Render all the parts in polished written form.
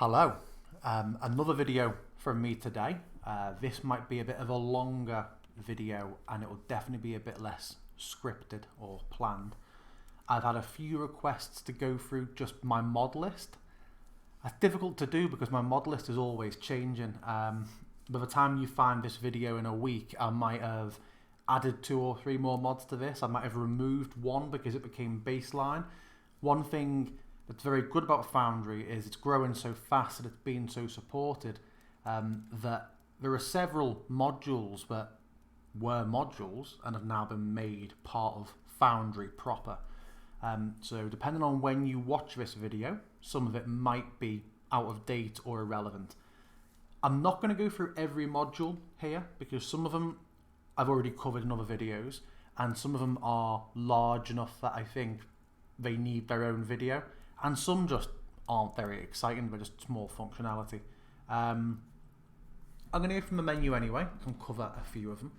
Hello, another video from me today. This might be a bit of a longer video and it will definitely be a bit less scripted or planned. I've had a few requests to go through just my mod list. That's difficult to do because my mod list is always changing. By the time you find this video in a week, I might have added 2 or 3 more mods to this. I might have removed one because it became baseline. One thing that's very good about Foundry is it's growing so fast and it's been so supported that there are several modules that were modules and have now been made part of Foundry proper. So depending on when you watch this video, some of it might be out of date or irrelevant. I'm not going to go through every module here because some of them I've already covered in other videos and some of them are large enough that I think they need their own video. And some just aren't very exciting, they're just small functionality. I'm going to go from the menu anyway and cover a few of them.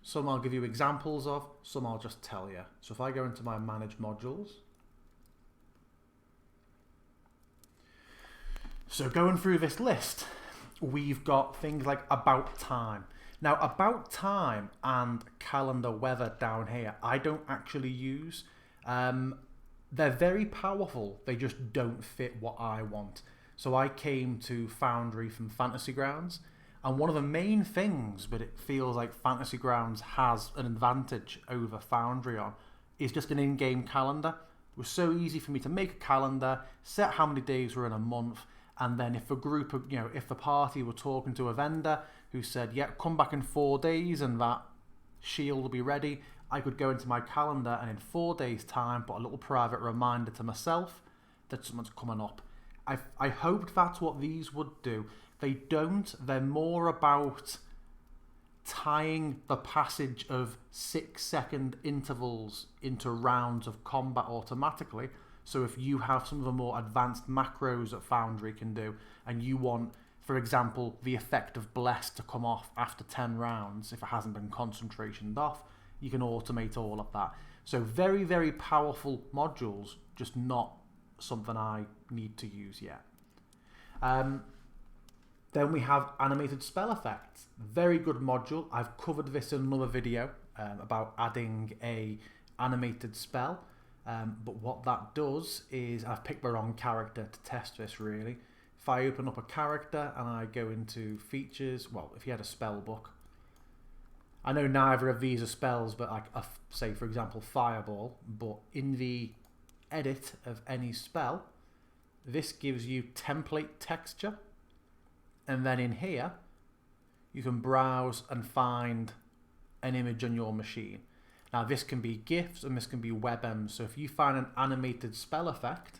Some I'll give you examples of, some I'll just tell you. So if I go into my Manage Modules. So going through this list, we've got things like About Time. Now About Time and Calendar Weather down here, I don't actually use. They're very powerful, they just don't fit what I want. So I came to Foundry from Fantasy Grounds, and one of the main things that it feels like Fantasy Grounds has an advantage over Foundry on is just an in-game calendar. It was so easy for me to make a calendar, set how many days were in a month, and then if a group of, if the party were talking to a vendor who said, yeah, come back in 4 days and that shield will be ready, I could go into my calendar and in 4 days time put a little private reminder to myself that someone's coming up. I hoped that's what these would do. They don't. They're more about tying the passage of 6-second intervals into rounds of combat automatically. So if you have some of the more advanced macros that Foundry can do and you want, for example, the effect of Bless to come off after 10 rounds if it hasn't been concentrationed off, you can automate all of that. So very, very powerful modules, just not something I need to use yet. Then we have animated spell effects. Very good module. I've covered this in another video about adding a animated spell. But what that does is, I've picked the wrong character to test this really. If I open up a character and I go into features, well, if you had a spell book, I know neither of these are spells, but like, say for example, Fireball, but in the edit of any spell, this gives you template texture, and then in here, you can browse and find an image on your machine. Now this can be GIFs and this can be WebMs, so if you find an animated spell effect,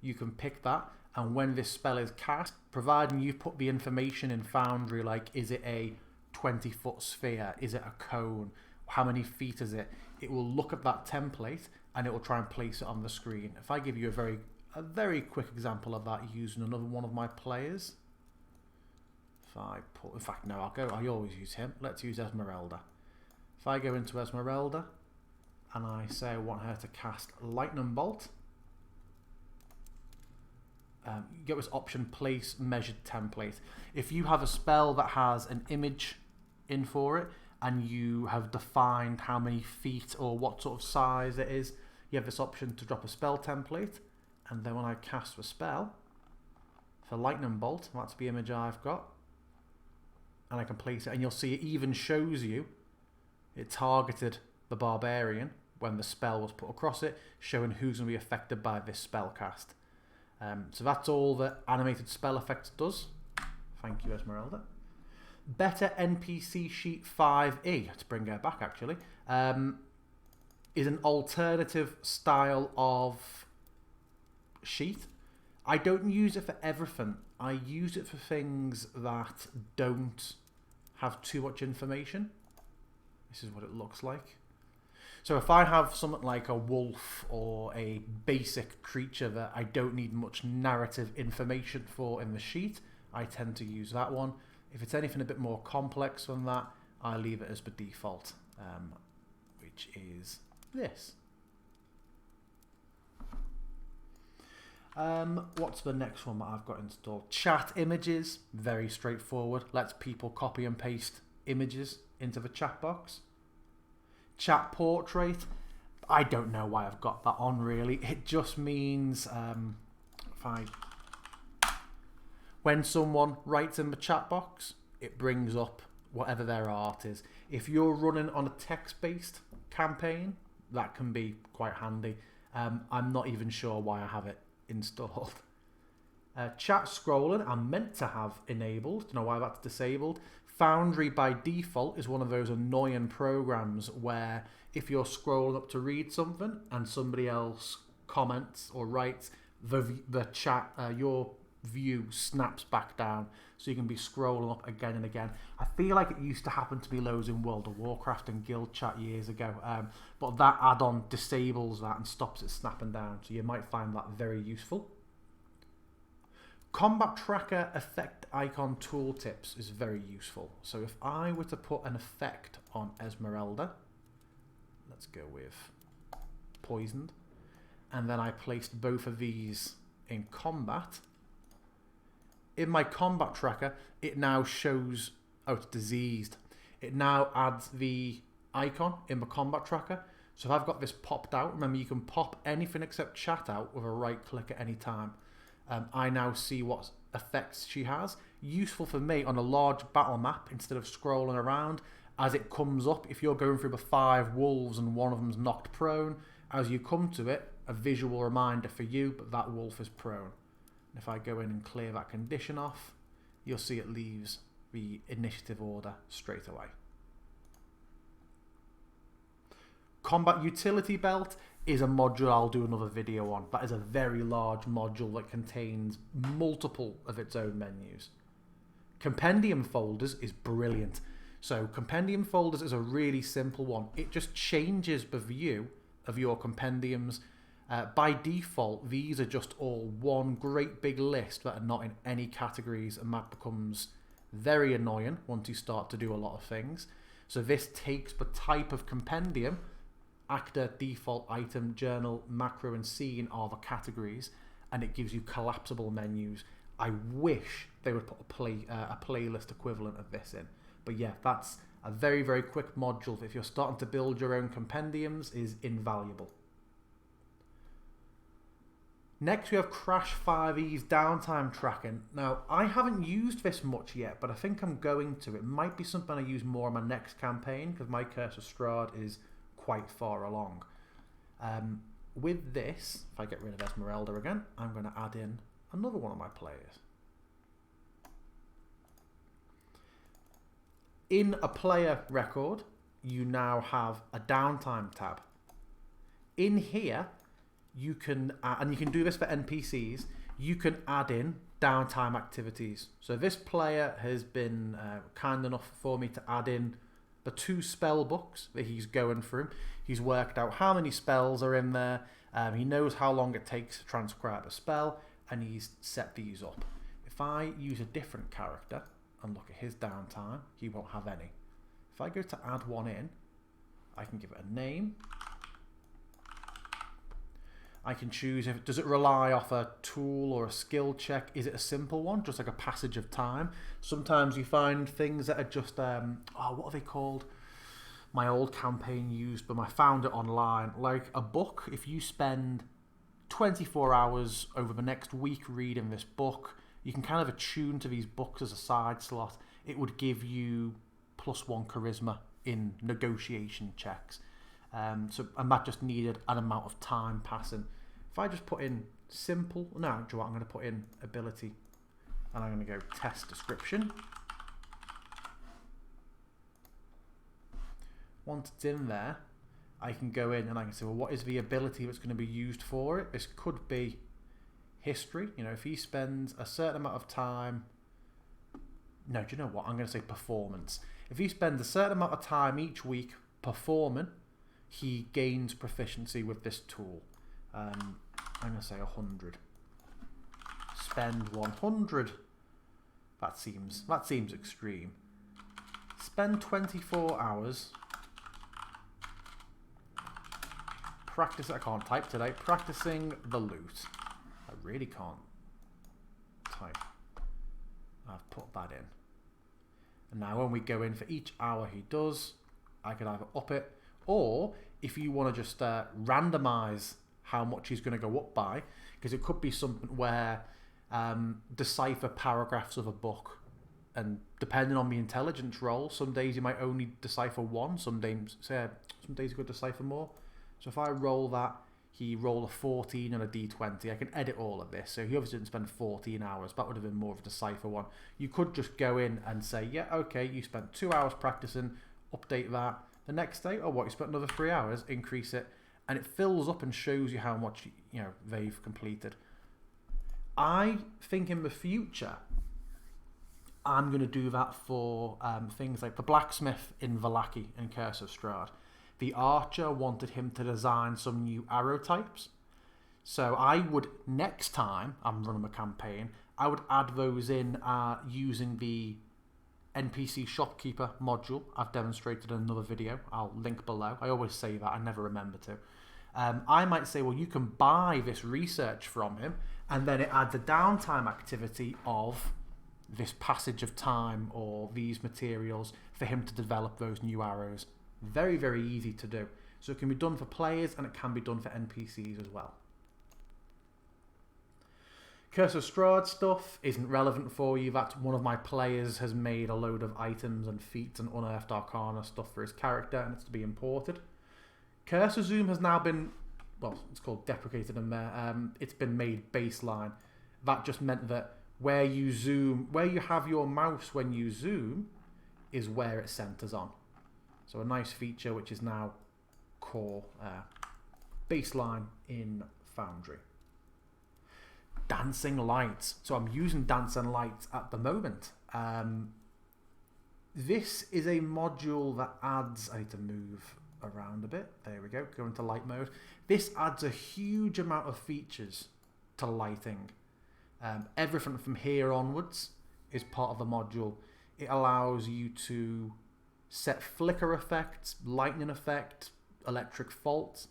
you can pick that, and when this spell is cast, providing you put the information in Foundry, like is it a 20-foot sphere, is it a cone, how many feet is it, it will look at that template and it will try and place it on the screen. If I give you a very quick example of that using another one of my players, if I put, in fact no, I always use him, let's use Esmeralda. If I go into Esmeralda and I say I want her to cast Lightning Bolt, you get this option, place measured template. If you have a spell that has an image in for it and you have defined how many feet or what sort of size it is, you have this option to drop a spell template, and then when I cast the spell for Lightning Bolt, that's the image I've got, and I can place it, and you'll see it even shows you it targeted the Barbarian when the spell was put across it, showing who's going to be affected by this spell cast. So that's all that animated spell effects does. Thank you, Esmeralda. Better NPC Sheet 5e, to bring her back actually, is an alternative style of sheet. I don't use it for everything. I use it for things that don't have too much information. This is what it looks like. So if I have something like a wolf or a basic creature that I don't need much narrative information for in the sheet, I tend to use that one. If it's anything a bit more complex than that, I leave it as the default, which is this. What's the next one that I've got installed? Chat images, very straightforward. Lets people copy and paste images into the chat box. Chat portrait, I don't know why I've got that on really. It just means when someone writes in the chat box, it brings up whatever their art is. If you're running on a text-based campaign, that can be quite handy. I'm not even sure why I have it installed. Chat scrolling I'm meant to have enabled. Don't know why that's disabled. Foundry by default is one of those annoying programs where if you're scrolling up to read something and somebody else comments or writes, the chat, your view snaps back down, so you can be scrolling up again and again. I feel like it used to happen to be loads in World of Warcraft and Guild Chat years ago, but that add-on disables that and stops it snapping down, so you might find that very useful. Combat Tracker effect icon tooltips is very useful. So if I were to put an effect on Esmeralda, let's go with poisoned, and then I placed both of these in combat, in my combat tracker, it now shows, oh, it's diseased. It now adds the icon in the combat tracker. So if I've got this popped out, remember you can pop anything except chat out with a right click at any time. I now see what effects she has. Useful for me on a large battle map instead of scrolling around. As it comes up, if you're going through the 5 wolves and one of them's knocked prone, as you come to it, a visual reminder for you, but that wolf is prone. If I go in and clear that condition off, you'll see it leaves the initiative order straight away. Combat Utility Belt is a module I'll do another video on. That is a very large module that contains multiple of its own menus. Compendium folders is brilliant. So compendium folders is a really simple one. It just changes the view of your compendiums. By default, these are just all one great big list that are not in any categories, and that becomes very annoying once you start to do a lot of things. So this takes the type of compendium, actor, default, item, journal, macro, and scene are the categories, and it gives you collapsible menus. I wish they would put a playlist equivalent of this in. But yeah, that's a very, very quick module. If you're starting to build your own compendiums, is invaluable. Next we have Crash 5e's downtime tracking. Now, I haven't used this much yet, but I think I'm going to. It might be something I use more on my next campaign, because my Curse of Strahd is quite far along. With this, if I get rid of Esmeralda again, I'm going to add in another one of my players. In a player record, you now have a downtime tab. In here, you can, and you can do this for NPCs, you can add in downtime activities. So this player has been kind enough for me to add in the 2 spell books that he's going through. He's worked out how many spells are in there, he knows how long it takes to transcribe a spell, and he's set these up. If I use a different character and look at his downtime, he won't have any. If I go to add one in, I can give it a name. I can choose if does it rely off a tool or a skill check. Is it a simple one, just like a passage of time? Sometimes you find things that are just what are they called? My old campaign used, but I found it online. Like a book. If you spend 24 hours over the next week reading this book, you can kind of attune to these books as a side slot. It would give you +1 charisma in negotiation checks. And that just needed an amount of time passing. If I just put in simple, no, do you know what, I'm going to put in ability, and I'm going to go test description. Once it's in there, I can go in and I can say, well, what is the ability that's going to be used for it? This could be history. You know, if he spends a certain amount of time, no, do you know what, I'm going to say performance. If he spends a certain amount of time each week performing, he gains proficiency with this tool. I'm going to say 100. Spend 100. That seems extreme. Spend 24 hours. Practice. I can't type today. Practicing the loot. I really can't type. I've put that in. And now when we go in for each hour he does, I can either up it, or if you want to just randomize how much he's going to go up by, because it could be something where decipher paragraphs of a book, and depending on the intelligence roll, some days you might only decipher one, some days you could decipher more. So if I roll that, he rolled a 14 and a d20. I can edit all of this. So he obviously didn't spend 14 hours. That would have been more of a decipher one. You could just go in and say, yeah, okay, you spent 2 hours practicing, update that. The next day, oh, what, you spent another 3 hours, increase it. And it fills up and shows you how much they've completed. I think in the future, I'm going to do that for things like the blacksmith in Vallaki and Curse of Strahd. The archer wanted him to design some new arrow types. So I would, next time I'm running a campaign, I would add those in using the NPC shopkeeper module I've demonstrated in another video. I'll link below. I always say that, I never remember to. I might say, well, you can buy this research from him, and then it adds a downtime activity of this passage of time or these materials for him to develop those new arrows. Very, very easy to do. So it can be done for players and it can be done for NPCs as well. Curse of Strahd stuff isn't relevant for you. That's one of my players has made a load of items and feats and unearthed arcana stuff for his character, and it's to be imported. Curse of Zoom has now been, well, it's called deprecated in there. It's been made baseline. That just meant that where you zoom, where you have your mouse when you zoom, is where it centers on. So a nice feature which is now core baseline in Foundry. Dancing lights. So I'm using dancing lights at the moment. This is a module that adds, I need to move around a bit. There we go, go into light mode. This adds a huge amount of features to lighting. Everything from here onwards is part of the module. It allows you to set flicker effects, lightning effect, electric faults,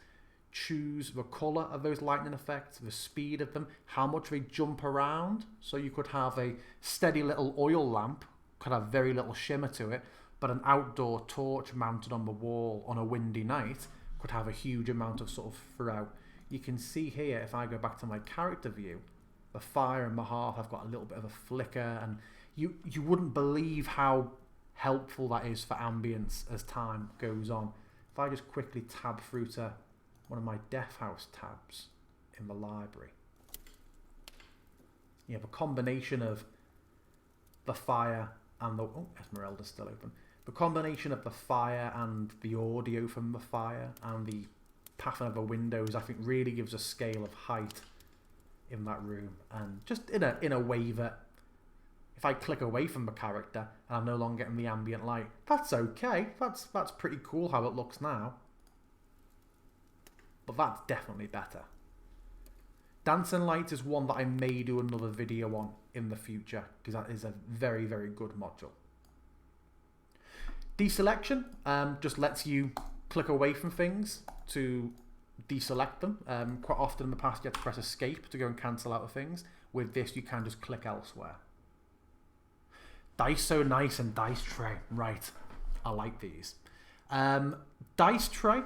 choose the colour of those lightning effects, the speed of them, how much they jump around. So you could have a steady little oil lamp, could have very little shimmer to it, but an outdoor torch mounted on the wall on a windy night could have a huge amount of sort of throughout. You can see here, if I go back to my character view, the fire and the hearth have got a little bit of a flicker, and you wouldn't believe how helpful that is for ambience as time goes on. If I just quickly tab through to one of my Death House tabs in the library, you have a combination of the fire and the... Oh, Esmeralda's still open. The combination of the fire and the audio from the fire and the pattern of the windows, I think, really gives a scale of height in that room, and just in a way that if I click away from the character and I'm no longer getting the ambient light, that's okay. That's pretty cool how it looks now. But that's definitely better. Dancing Light is one that I may do another video on in the future, because that is a very, very good module. Deselection just lets you click away from things to deselect them. Quite often in the past you had to press escape to go and cancel out of things. With this you can just click elsewhere. Dice So Nice and Dice Tray. Right, I like these. Dice Tray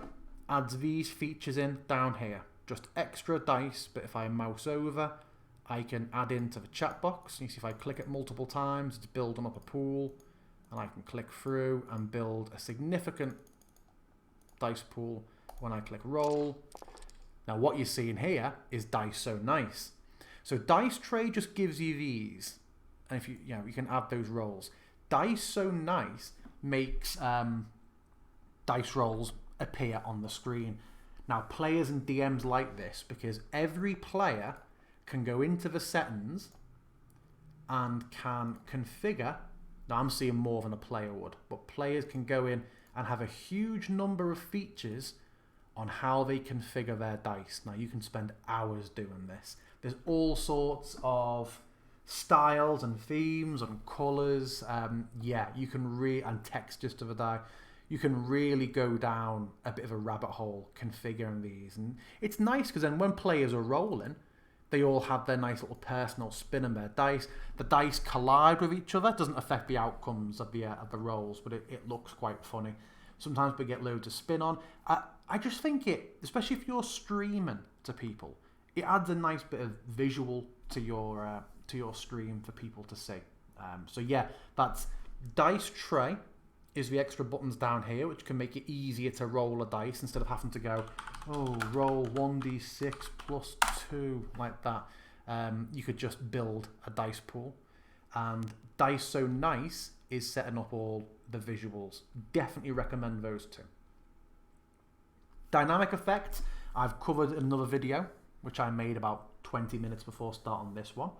adds these features in down here. Just extra dice, but if I mouse over, I can add into the chat box. You see if I click it multiple times, it's building up a pool, and I can click through and build a significant dice pool when I click roll. Now what you're seeing here is Dice So Nice. So Dice Tray just gives you these, and if you can add those rolls. Dice So Nice makes dice rolls appear on the screen. Now players and DMs like this because every player can go into the settings and can configure. Now I'm seeing more than a player would, but players can go in and have a huge number of features on how they configure their dice. Now you can spend hours doing this. There's all sorts of styles and themes and colours. Yeah, you can and textures to the die. You can really go down a bit of a rabbit hole configuring these, and it's nice because then when players are rolling, They all have their nice little personal spin and their dice. The dice collide with each other. It doesn't affect the outcomes of the rolls, but it looks quite funny. Sometimes we get loads of spin on. I just think it, especially if you're streaming to people, it adds a nice bit of visual to your stream for people to see. So yeah, that's dice tray is the extra buttons down here, which can make it easier to roll a dice instead of having to go, oh, roll 1d6 plus 2 like that. You could just build a dice pool. And Dice So Nice is setting up all the visuals. Definitely recommend those two. Dynamic effects, I've covered in another video, which I made about 20 minutes before starting this one.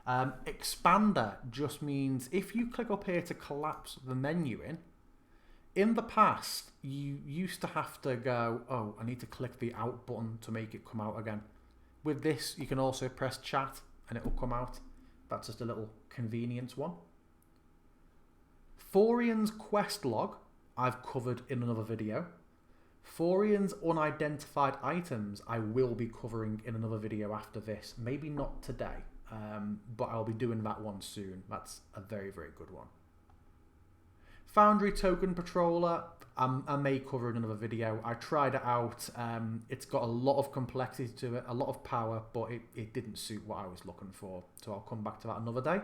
Expander just means if you click up here to collapse the menu in the past, you used to have to go, oh, I need to click the out button to make it come out again. With this, you can also press chat and it will come out. That's just a little convenience one. Thorian's quest log, I've covered in another video. Thorian's unidentified items, I will be covering in another video after this. Maybe not today, but I'll be doing that one soon. That's a very, very good one. Foundry Token Patroller, I may cover in another video. I tried it out. It's got a lot of complexity to it, a lot of power, but it didn't suit what I was looking for. So I'll come back to that another day.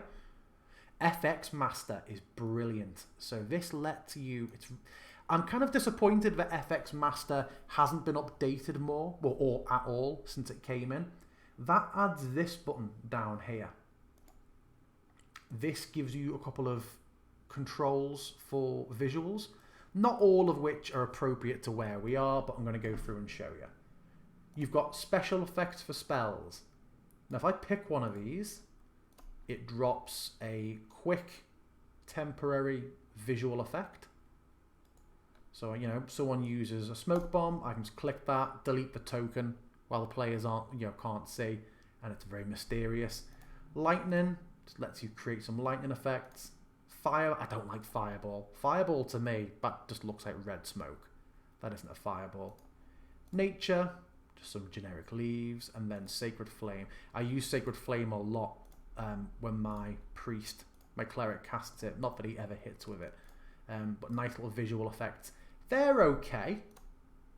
FX Master is brilliant. So this lets you... I'm kind of disappointed that FX Master hasn't been updated more, or at all, since it came in. That adds this button down here. This gives you a couple of controls for visuals, not all of which are appropriate to where we are, but I'm going to go through and show you. You've got special effects for spells. Now if I pick one of these, it drops a quick temporary visual effect. So, you know, someone uses a smoke bomb, I can just click that, delete the token while the players aren't, can't see, and it's very mysterious. Lightning just lets you create some lightning effects. Fire, I don't like fireball. Fireball to me, that just looks like red smoke. That isn't a fireball. Nature, just some generic leaves, and then Sacred Flame. I use Sacred Flame a lot when my cleric casts it. Not that he ever hits with it, but nice little visual effects. They're okay.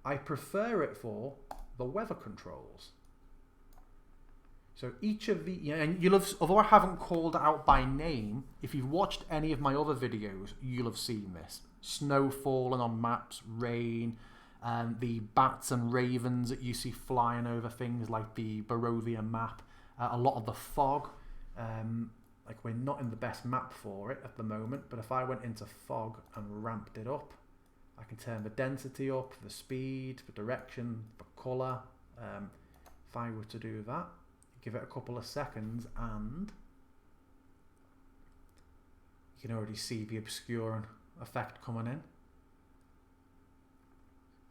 I prefer it for the weather controls. So each of the, and you'll have, although I haven't called it out by name, if you've watched any of my other videos, you'll have seen this. Snow falling on maps, rain, the bats and ravens that you see flying over things like the Barovia map, a lot of the fog. Like we're not in the best map for it at the moment, but if I went into fog and ramped it up, I can turn the density up, the speed, the direction, the colour. If I were to do that, give it a couple of seconds and you can already see the obscuring effect coming in.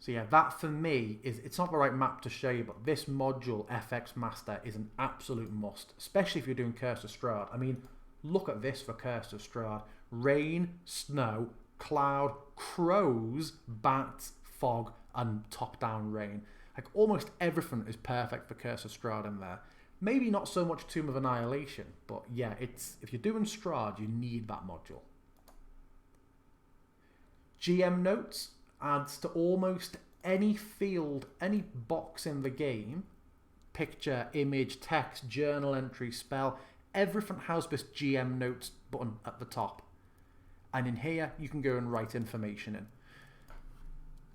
So yeah, that for me is, it's not the right map to show you, but this module, FX Master, is an absolute must, especially if you're doing Curse of Strahd. I mean, look at this for Curse of Strahd. Rain, snow, cloud, crows, bats, fog, and top-down rain. Like almost everything is perfect for Curse of Strahd in there. Maybe not so much Tomb of Annihilation, but yeah, it's, if you're doing Strahd, you need that module. GM Notes adds to almost any field, any box in the game, picture, image, text, journal entry, spell, everything has this GM Notes button at the top. And in here, you can go and write information in.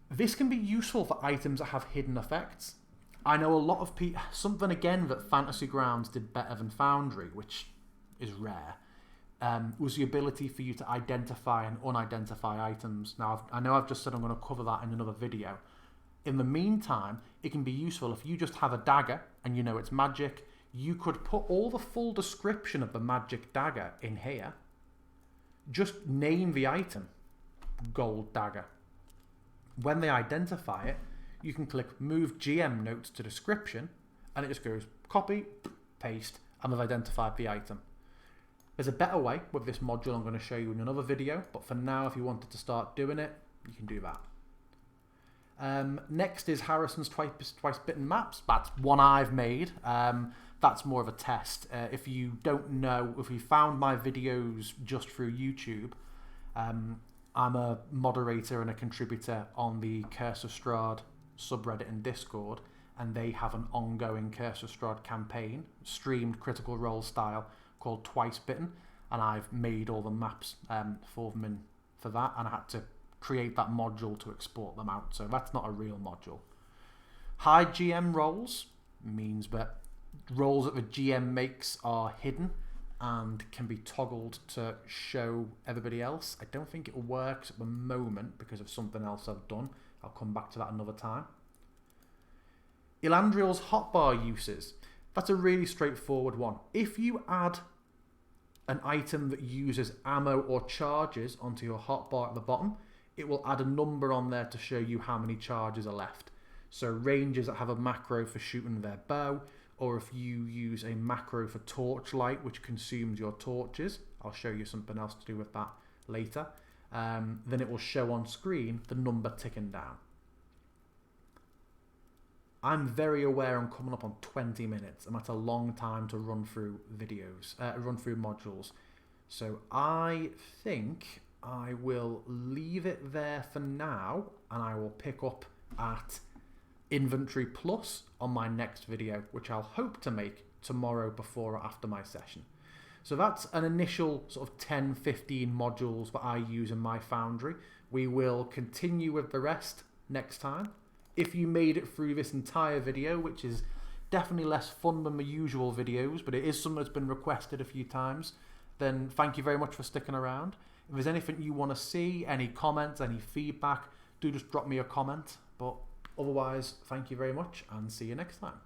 This can be useful for items that have hidden effects. I know a lot of people, something again that Fantasy Grounds did better than Foundry, which is rare, was the ability for you to identify and unidentify items. Now, I know I've just said I'm going to cover that in another video. In the meantime, it can be useful if you just have a dagger and you know it's magic. You could put all the full description of the magic dagger in here. Just name the item, gold dagger. When they identify it, you can click Move GM Notes to Description, and it just goes copy, paste, and they've identified the item. There's a better way with this module I'm going to show you in another video, but for now, if you wanted to start doing it, you can do that. Next is Harrison's Twice Bitten Maps. That's one I've made. that's more of a test. If you don't know, if you found my videos just through YouTube, I'm a moderator and a contributor on the Curse of Strahd subreddit and Discord, and they have an ongoing Curse of Strahd campaign, streamed Critical Role style, called Twice Bitten, and I've made all the maps for them for that, and I had to create that module to export them out, so that's not a real module. Hide GM roles means that roles that the GM makes are hidden and can be toggled to show everybody else. I don't think it works at the moment because of something else I've done. I'll come back to that another time. Elandriel's hotbar uses. That's a really straightforward one. If you add an item that uses ammo or charges onto your hotbar at the bottom, it will add a number on there to show you how many charges are left. So rangers that have a macro for shooting their bow, or if you use a macro for torchlight, which consumes your torches, I'll show you something else to do with that later, then it will show on screen the number ticking down. I'm very aware I'm coming up on 20 minutes, and that's a long time to run through videos, run through modules. So I think I will leave it there for now, and I will pick up at Inventory Plus on my next video, which I'll hope to make tomorrow before or after my session. So that's an initial sort of 10-15 modules that I use in my Foundry. We will continue with the rest next time. If you made it through this entire video, which is definitely less fun than the usual videos, but it is something that's been requested a few times, then thank you very much for sticking around. If there's anything you want to see, any comments, any feedback, do just drop me a comment. But otherwise, thank you very much and see you next time.